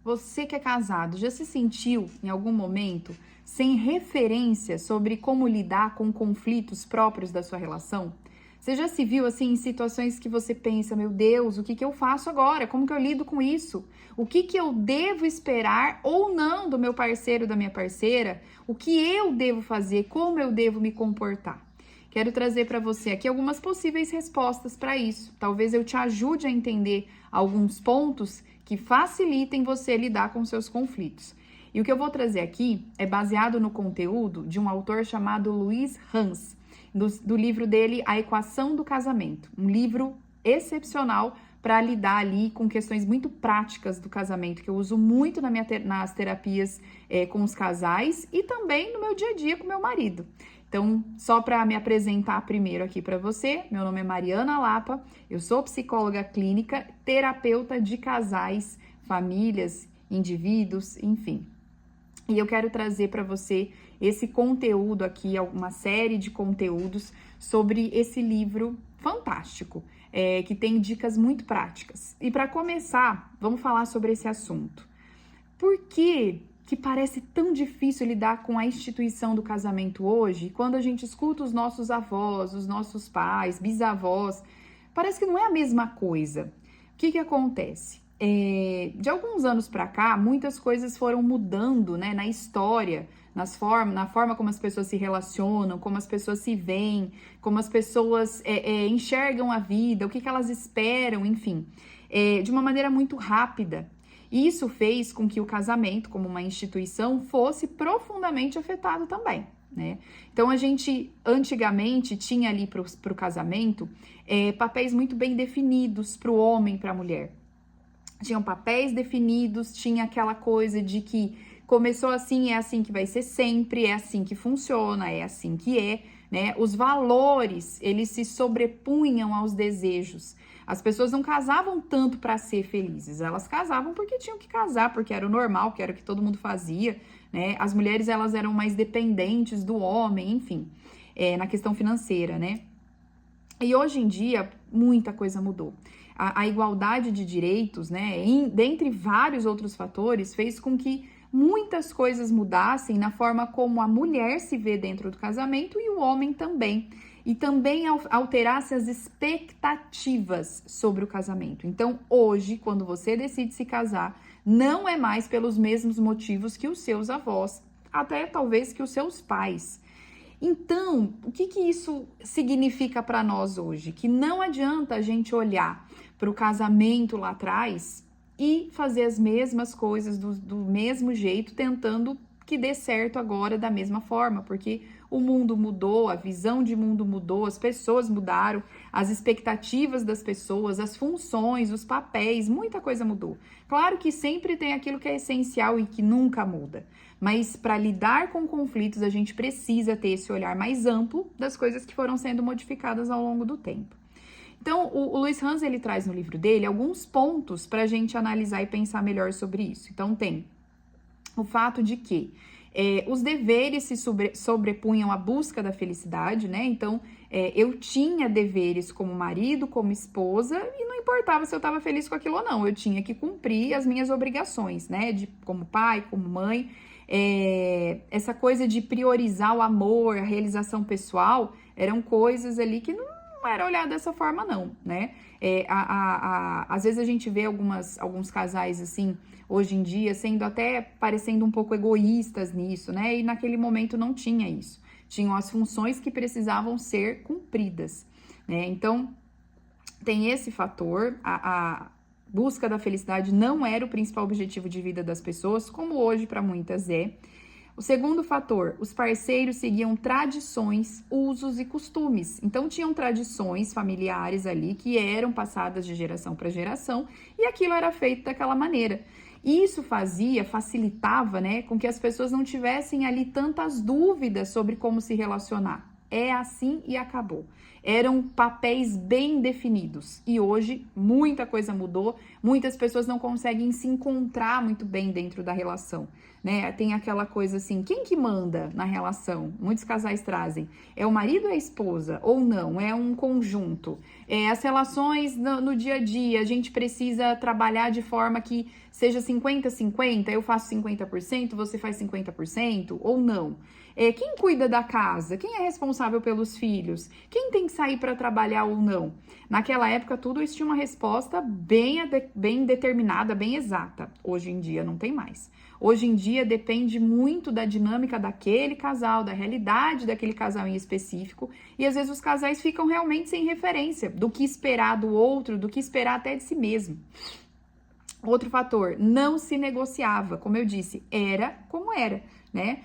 Você que é casado, já se sentiu em algum momento sem referência sobre como lidar com conflitos próprios da sua relação? Você já se viu assim em situações que você pensa, meu Deus, o que que eu faço agora? Como que eu lido com isso? O que que eu devo esperar ou não do meu parceiro, da minha parceira? O que eu devo fazer? Como eu devo me comportar? Quero trazer para você aqui algumas possíveis respostas para isso. Talvez eu te ajude a entender alguns pontos que facilitem você lidar com seus conflitos. E o que eu vou trazer aqui é baseado no conteúdo de um autor chamado Louis Hans, do livro dele A Equação do Casamento. Um livro excepcional para lidar ali com questões muito práticas do casamento, que eu uso muito nas terapias com os casais e também no meu dia a dia com meu marido. Então, só para me apresentar primeiro aqui para você, meu nome é Mariana Lapa, eu sou psicóloga clínica, terapeuta de casais, famílias, indivíduos, enfim. E eu quero trazer para você esse conteúdo aqui, uma série de conteúdos sobre esse livro fantástico, que tem dicas muito práticas. E para começar, vamos falar sobre esse assunto. Por que parece tão difícil lidar com a instituição do casamento hoje? Quando a gente escuta os nossos avós, os nossos pais, bisavós, parece que não é a mesma coisa. O que acontece? De alguns anos para cá, muitas coisas foram mudando, né, na história, na forma como as pessoas se relacionam, como as pessoas se veem, como as pessoas enxergam a vida, o que elas esperam, enfim, de uma maneira muito rápida. E isso fez com que o casamento, como uma instituição, fosse profundamente afetado também, né? Então, a gente, antigamente, tinha ali para o casamento papéis muito bem definidos para o homem e para a mulher. Tinham papéis definidos, tinha aquela coisa de que começou assim, é assim que vai ser sempre, é assim que funciona, é assim que é, né? Os valores, eles se sobrepunham aos desejos. As pessoas não casavam tanto para ser felizes, elas casavam porque tinham que casar, porque era o normal, que era o que todo mundo fazia, né? As mulheres, elas eram mais dependentes do homem, enfim, na questão financeira, né? E hoje em dia, muita coisa mudou. A igualdade de direitos, né, dentre vários outros fatores, fez com que muitas coisas mudassem na forma como a mulher se vê dentro do casamento e o homem também. E também alterasse as expectativas sobre o casamento. Então, hoje, quando você decide se casar, não é mais pelos mesmos motivos que os seus avós, até talvez que os seus pais. Então, o que isso significa para nós hoje? Que não adianta a gente olhar para o casamento lá atrás e fazer as mesmas coisas do mesmo jeito, tentando que dê certo agora da mesma forma, porque o mundo mudou, a visão de mundo mudou, as pessoas mudaram, as expectativas das pessoas, as funções, os papéis, muita coisa mudou. Claro que sempre tem aquilo que é essencial e que nunca muda, mas para lidar com conflitos a gente precisa ter esse olhar mais amplo das coisas que foram sendo modificadas ao longo do tempo. Então, o Louis Hans, ele traz no livro dele alguns pontos para a gente analisar e pensar melhor sobre isso. Então, tem o fato de que os deveres se sobrepunham à busca da felicidade, né? Então, eu tinha deveres como marido, como esposa, e não importava se eu estava feliz com aquilo ou não. Eu tinha que cumprir as minhas obrigações, né? Como pai, como mãe. Essa coisa de priorizar o amor, a realização pessoal, eram coisas ali que não era olhar dessa forma, não, né? Às vezes a gente vê alguns casais, assim, hoje em dia, parecendo um pouco egoístas nisso, né? E naquele momento não tinha isso. Tinham as funções que precisavam ser cumpridas, né? Então, tem esse fator, a busca da felicidade não era o principal objetivo de vida das pessoas, como hoje para muitas é. O segundo fator, os parceiros seguiam tradições, usos e costumes. Então, tinham tradições familiares ali que eram passadas de geração para geração e aquilo era feito daquela maneira. Isso facilitava, né, com que as pessoas não tivessem ali tantas dúvidas sobre como se relacionar. É assim e acabou. Eram papéis bem definidos. E hoje, muita coisa mudou. Muitas pessoas não conseguem se encontrar muito bem dentro da relação, né? Tem aquela coisa assim, quem que manda na relação? Muitos casais trazem. É o marido ou é a esposa? Ou não? É um conjunto. As relações no dia a dia, a gente precisa trabalhar de forma que seja 50-50, eu faço 50%, você faz 50%, ou não? Quem cuida da casa? Quem é responsável pelos filhos? Quem tem que sair para trabalhar ou não? Naquela época, tudo isso tinha uma resposta bem determinada, bem exata. Hoje em dia, não tem mais. Hoje em dia, depende muito da dinâmica daquele casal, da realidade daquele casal em específico. E às vezes os casais ficam realmente sem referência do que esperar do outro, do que esperar até de si mesmo. Outro fator, não se negociava. Como eu disse, era como era, né?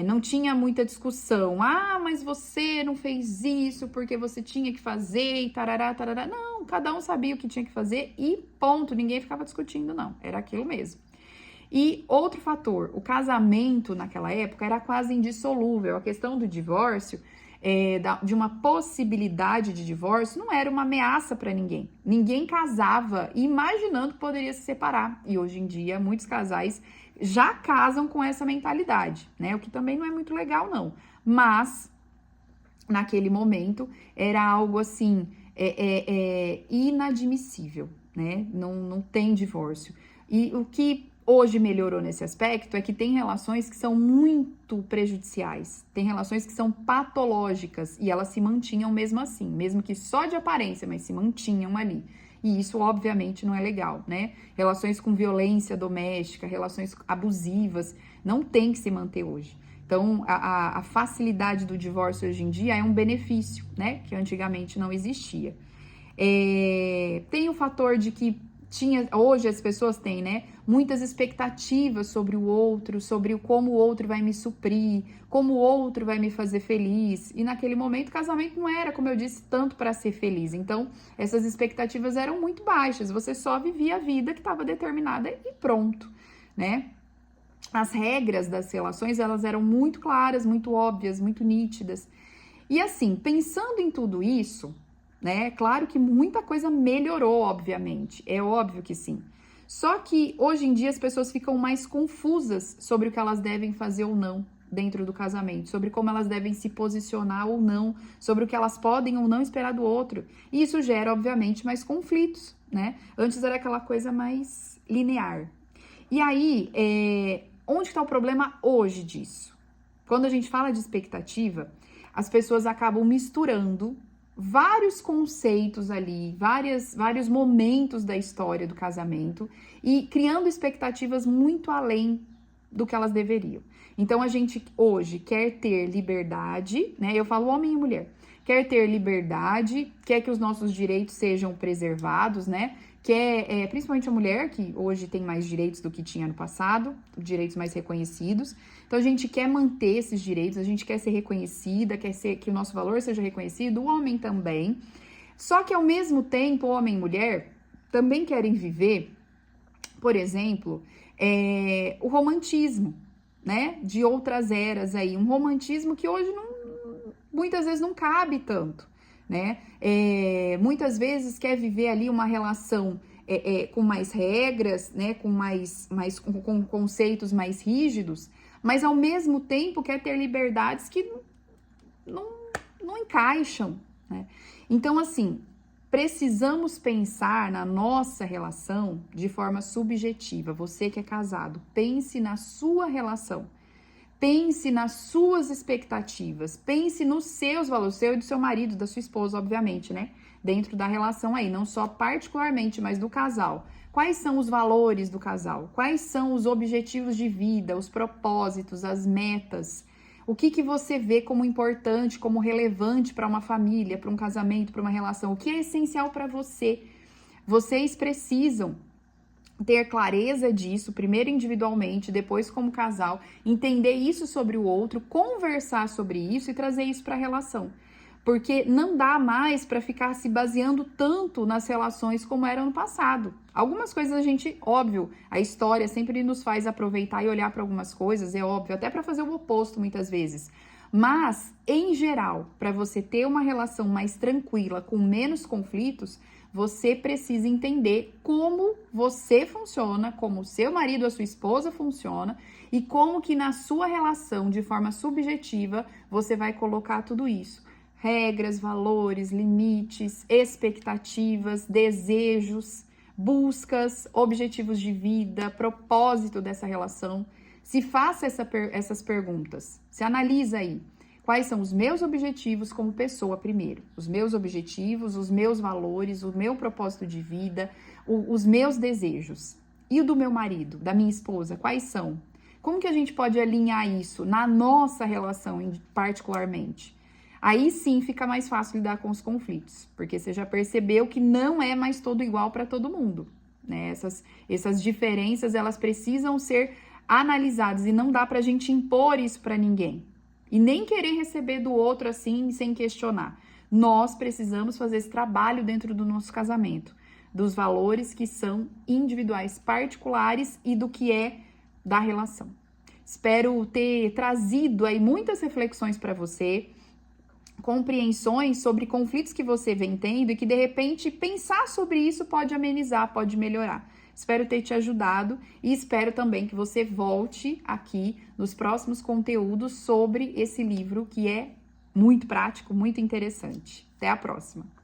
Não tinha muita discussão. Ah, mas você não fez isso porque você tinha que fazer e tarará, tarará. Não, cada um sabia o que tinha que fazer e ponto. Ninguém ficava discutindo, não. Era aquilo mesmo. E outro fator, o casamento naquela época era quase indissolúvel. A questão do divórcio, de uma possibilidade de divórcio, não era uma ameaça para ninguém. Ninguém casava imaginando que poderia se separar. E hoje em dia, muitos casais já casam com essa mentalidade, né? O que também não é muito legal, não. Mas, naquele momento, era algo assim, inadmissível, né? Não tem divórcio. E o que hoje melhorou nesse aspecto é que tem relações que são muito prejudiciais, tem relações que são patológicas e elas se mantinham mesmo assim, mesmo que só de aparência, mas se mantinham ali. E isso, obviamente, não é legal, né? Relações com violência doméstica, relações abusivas, não tem que se manter hoje. Então, a facilidade do divórcio hoje em dia é um benefício, né? Que antigamente não existia. Tem o fator de que hoje as pessoas têm, né, muitas expectativas sobre o outro, sobre como o outro vai me suprir, como o outro vai me fazer feliz. E naquele momento o casamento não era, como eu disse, tanto para ser feliz. Então, essas expectativas eram muito baixas. Você só vivia a vida que estava determinada e pronto, né? As regras das relações, elas eram muito claras, muito óbvias, muito nítidas. E assim, pensando em tudo isso, né? Claro que muita coisa melhorou, obviamente. É óbvio que sim. Só que hoje em dia as pessoas ficam mais confusas sobre o que elas devem fazer ou não dentro do casamento, sobre como elas devem se posicionar ou não, sobre o que elas podem ou não esperar do outro. E isso gera, obviamente, mais conflitos, né? Antes era aquela coisa mais linear. E aí, onde está o problema hoje disso? Quando a gente fala de expectativa, as pessoas acabam misturando vários conceitos ali, vários momentos da história do casamento e criando expectativas muito além do que elas deveriam. Então, a gente hoje quer ter liberdade, né? Eu falo homem e mulher. Quer ter liberdade, quer que os nossos direitos sejam preservados, né? Quer, principalmente a mulher, que hoje tem mais direitos do que tinha no passado, direitos mais reconhecidos. Então, a gente quer manter esses direitos, a gente quer ser reconhecida, que o nosso valor seja reconhecido, o homem também. Só que, ao mesmo tempo, homem e mulher também querem viver, por exemplo, o romantismo, né? De outras eras aí. Um romantismo que hoje muitas vezes não cabe tanto, né? Muitas vezes quer viver ali uma relação com mais regras, né? Com conceitos mais rígidos, mas ao mesmo tempo quer ter liberdades que não encaixam, né? Então, assim, precisamos pensar na nossa relação de forma subjetiva. Você que é casado, pense na sua relação. Pense nas suas expectativas, pense nos seus valores, seu e do seu marido, da sua esposa, obviamente, né? Dentro da relação aí, não só particularmente, mas do casal. Quais são os valores do casal? Quais são os objetivos de vida, os propósitos, as metas? O que você vê como importante, como relevante para uma família, para um casamento, para uma relação? O que é essencial para você? Vocês precisam ter clareza disso, primeiro individualmente, depois como casal, entender isso sobre o outro, conversar sobre isso e trazer isso para a relação. Porque não dá mais para ficar se baseando tanto nas relações como era no passado. Algumas coisas a gente, óbvio, a história sempre nos faz aproveitar e olhar para algumas coisas, é óbvio, até para fazer o oposto muitas vezes. Mas, em geral, para você ter uma relação mais tranquila, com menos conflitos, você precisa entender como você funciona, como o seu marido ou a sua esposa funciona e como que na sua relação, de forma subjetiva, você vai colocar tudo isso. Regras, valores, limites, expectativas, desejos, buscas, objetivos de vida, propósito dessa relação. Se faça essas perguntas, se analisa aí. Quais são os meus objetivos como pessoa primeiro? Os meus objetivos, os meus valores, o meu propósito de vida, os meus desejos. E o do meu marido, da minha esposa, quais são? Como que a gente pode alinhar isso na nossa relação particularmente? Aí sim fica mais fácil lidar com os conflitos, porque você já percebeu que não é mais todo igual para todo mundo, né? Essas diferenças, elas precisam ser analisadas e não dá pra gente impor isso para ninguém. E nem querer receber do outro assim, sem questionar. Nós precisamos fazer esse trabalho dentro do nosso casamento, dos valores que são individuais, particulares e do que é da relação. Espero ter trazido aí muitas reflexões para você, compreensões sobre conflitos que você vem tendo e que de repente pensar sobre isso pode amenizar, pode melhorar. Espero ter te ajudado e espero também que você volte aqui nos próximos conteúdos sobre esse livro que é muito prático, muito interessante. Até a próxima!